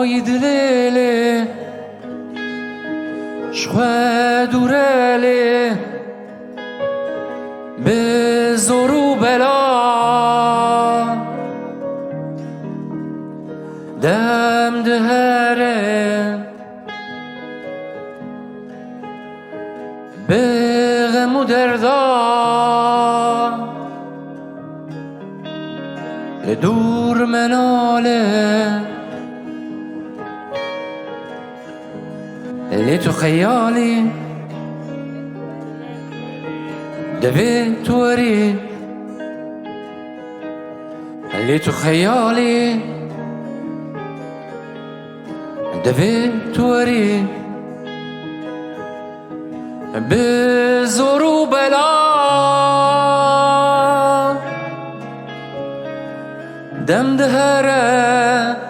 يدليلي شخوة دورالي بزور وبلا دم دهره بغم و دردا لدور مناله اللي تو خيالي دبي توري اللي تو خيالي دبي توري بزور وبلا دم دهره